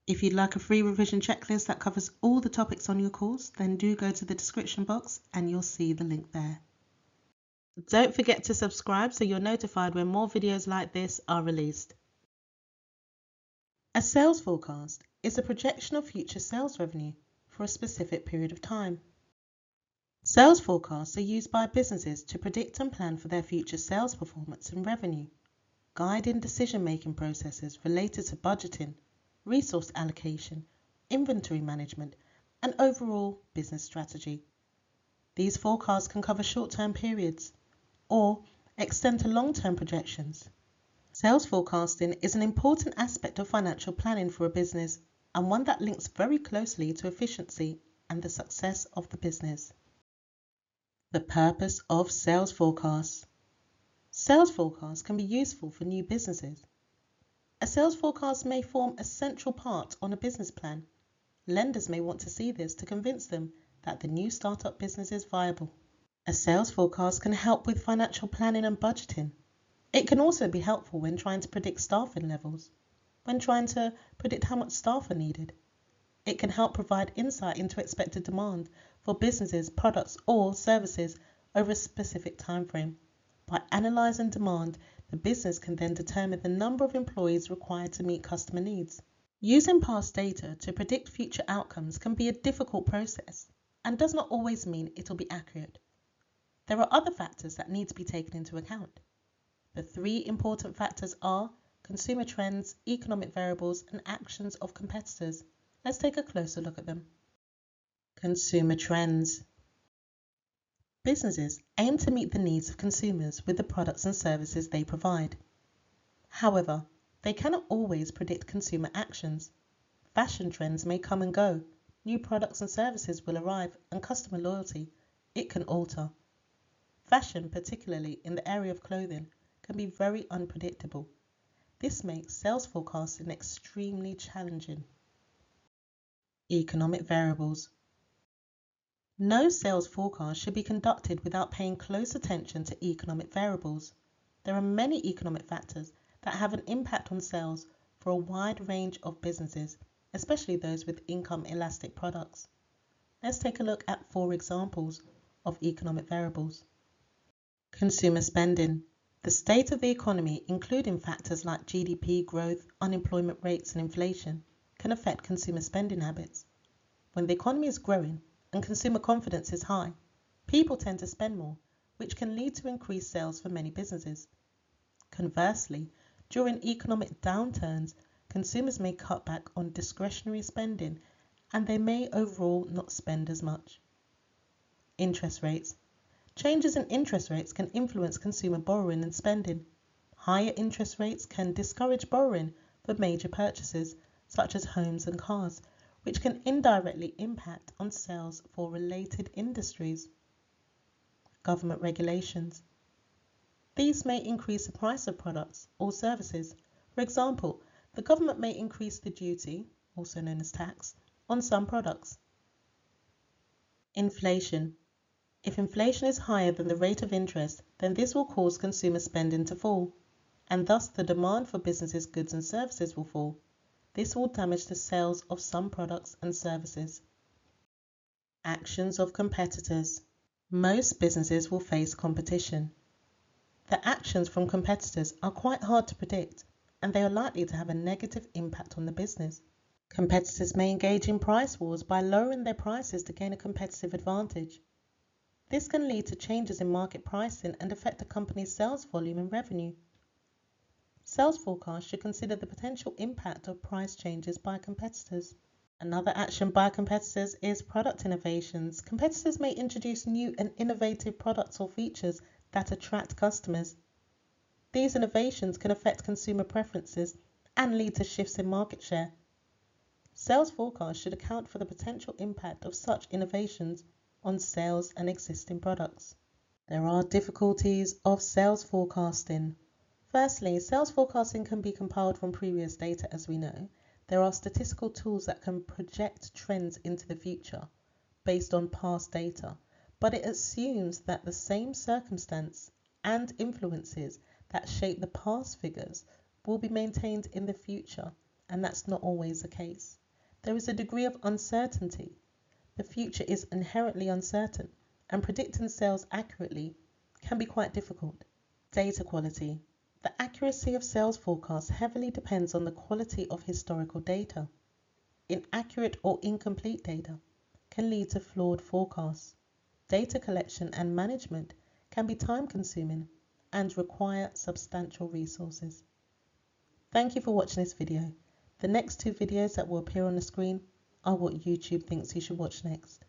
If you'd like a free revision checklist that covers all the topics on your course, then do go to the description box and you'll see the link there. Don't forget to subscribe so you're notified when more videos like this are released. A sales forecast is a projection of future sales revenue for a specific period of time. Sales forecasts are used by businesses to predict and plan for their future sales performance and revenue, guiding decision-making processes related to budgeting, resource allocation, inventory management, and overall business strategy. These forecasts can cover short-term periods or extend to long-term projections. Sales forecasting is an important aspect of financial planning for a business and one that links very closely to efficiency and the success of the business. The purpose of sales forecasts. Sales forecasts can be useful for new businesses. A sales forecast may form a central part on a business plan. Lenders may want to see this to convince them that the new startup business is viable. A sales forecast can help with financial planning and budgeting. It can also be helpful when trying to predict staffing levels, when trying to predict how much staff are needed. It can help provide insight into expected demand for businesses, products, or services over a specific time frame. By analysing demand, the business can then determine the number of employees required to meet customer needs. Using past data to predict future outcomes can be a difficult process and does not always mean it will be accurate. There are other factors that need to be taken into account. The three important factors are consumer trends, economic variables, and actions of competitors. Let's take a closer look at them. Consumer trends. Businesses aim to meet the needs of consumers with the products and services they provide. However, they cannot always predict consumer actions. Fashion trends may come and go, new products and services will arrive, and customer loyalty, it can alter. Fashion, particularly in the area of clothing, can be very unpredictable. This makes sales forecasting extremely challenging. Economic variables. No sales forecast should be conducted without paying close attention to economic variables. There are many economic factors that have an impact on sales for a wide range of businesses, especially those with income elastic products. Let's take a look at 4 examples of economic variables. Consumer spending. The state of the economy, including factors like GDP growth, unemployment rates, and inflation, can affect consumer spending habits. When the economy is growing and consumer confidence is high, people tend to spend more, which can lead to increased sales for many businesses. Conversely, during economic downturns, consumers may cut back on discretionary spending and they may overall not spend as much. Interest rates. Changes in interest rates can influence consumer borrowing and spending. Higher interest rates can discourage borrowing for major purchases, such as homes and cars, which can indirectly impact on sales for related industries. Government regulations. These may increase the price of products or services. For example, the government may increase the duty, also known as tax, on some products. Inflation. If inflation is higher than the rate of interest, then this will cause consumer spending to fall, and thus the demand for businesses' goods and services will fall. This will damage the sales of some products and services. Actions of competitors. Most businesses will face competition. The actions from competitors are quite hard to predict, and they are likely to have a negative impact on the business. Competitors may engage in price wars by lowering their prices to gain a competitive advantage. This can lead to changes in market pricing and affect a company's sales volume and revenue. Sales forecasts should consider the potential impact of price changes by competitors. Another action by competitors is product innovations. Competitors may introduce new and innovative products or features that attract customers. These innovations can affect consumer preferences and lead to shifts in market share. Sales forecasts should account for the potential impact of such innovations on sales and existing products. There are difficulties of sales forecasting. Firstly, sales forecasting can be compiled from previous data, as we know. There are statistical tools that can project trends into the future based on past data, but it assumes that the same circumstance and influences that shape the past figures will be maintained in the future, and that's not always the case. There is a degree of uncertainty. The future is inherently uncertain, and predicting sales accurately can be quite difficult. Data quality. The accuracy of sales forecasts heavily depends on the quality of historical data. Inaccurate or incomplete data can lead to flawed forecasts. Data collection and management can be time-consuming and require substantial resources. Thank you for watching this video. The next two videos that will appear on the screen are what YouTube thinks you should watch next.